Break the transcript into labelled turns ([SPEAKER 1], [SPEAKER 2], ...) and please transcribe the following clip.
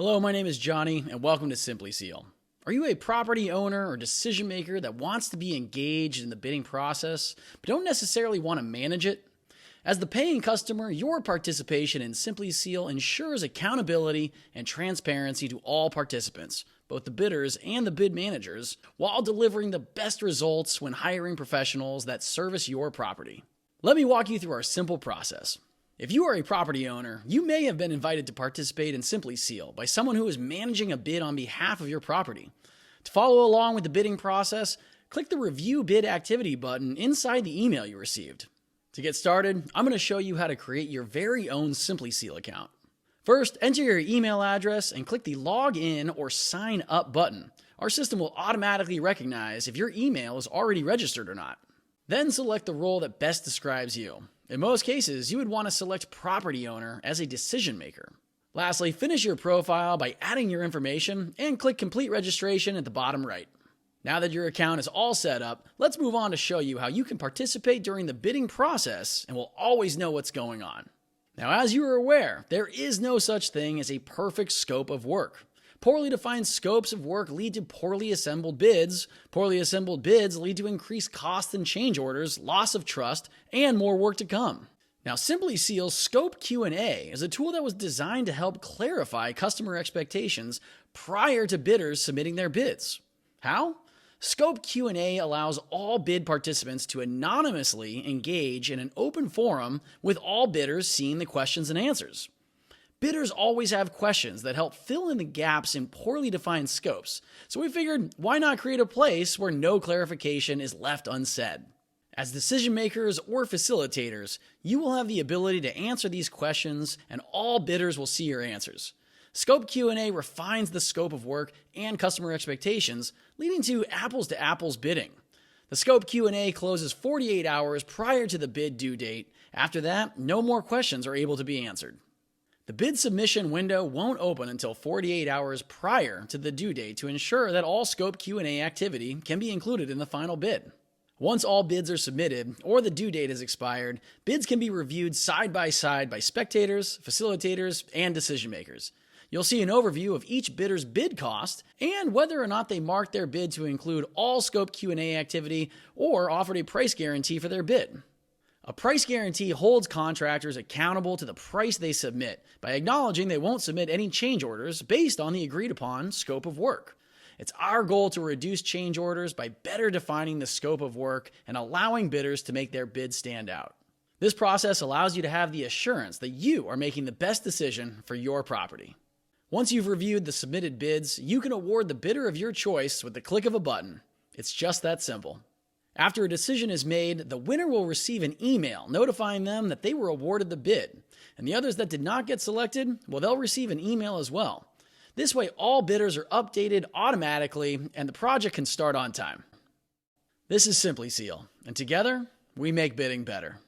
[SPEAKER 1] Hello, my name is Johnny, and welcome to SimplySeal. Are you a property owner or decision maker that wants to be engaged in the bidding process, but don't necessarily want to manage it? As the paying customer, your participation in SimplySeal ensures accountability and transparency to all participants, both the bidders and the bid managers, while delivering the best results when hiring professionals that service your property. Let me walk you through our simple process. If you are a property owner, you may have been invited to participate in SimplySeal by someone who is managing a bid on behalf of your property. To follow along with the bidding process, click the Review Bid Activity button inside the email you received. To get started, I'm going to show you how to create your very own SimplySeal account. First, enter your email address and click the Log In or Sign Up button. Our system will automatically recognize if your email is already registered or not. Then select the role that best describes you. In most cases, you would want to select property owner as a decision maker. Lastly, finish your profile by adding your information and click Complete Registration at the bottom right. Now that your account is all set up, let's move on to show you how you can participate during the bidding process and will always know what's going on. Now, as you are aware, there is no such thing as a perfect scope of work. Poorly defined scopes of work lead to poorly assembled bids. Poorly assembled bids lead to increased costs and change orders, loss of trust, and more work to come. Now, SimplySeal's Scope Q&A is a tool that was designed to help clarify customer expectations prior to bidders submitting their bids. How? Scope Q&A allows all bid participants to anonymously engage in an open forum with all bidders seeing the questions and answers. Bidders always have questions that help fill in the gaps in poorly defined scopes, so we figured why not create a place where no clarification is left unsaid. As decision makers or facilitators, you will have the ability to answer these questions and all bidders will see your answers. Scope Q&A refines the scope of work and customer expectations, leading to apples bidding. The Scope Q&A closes 48 hours prior to the bid due date. After that, no more questions are able to be answered. The bid submission window won't open until 48 hours prior to the due date to ensure that all Scope Q&A activity can be included in the final bid. Once all bids are submitted or the due date has expired, bids can be reviewed side by spectators, facilitators, and decision makers. You'll see an overview of each bidder's bid cost and whether or not they marked their bid to include all Scope Q&A activity or offered a price guarantee for their bid. A price guarantee holds contractors accountable to the price they submit by acknowledging they won't submit any change orders based on the agreed upon scope of work. It's our goal to reduce change orders by better defining the scope of work and allowing bidders to make their bid stand out. This process allows you to have the assurance that you are making the best decision for your property. Once you've reviewed the submitted bids, you can award the bidder of your choice with the click of a button. It's just that simple. After a decision is made, the winner will receive an email notifying them that they were awarded the bid, and the others that did not get selected, well, they'll receive an email as well. This way, all bidders are updated automatically, and the project can start on time. This is SimplySeal, and together, we make bidding better.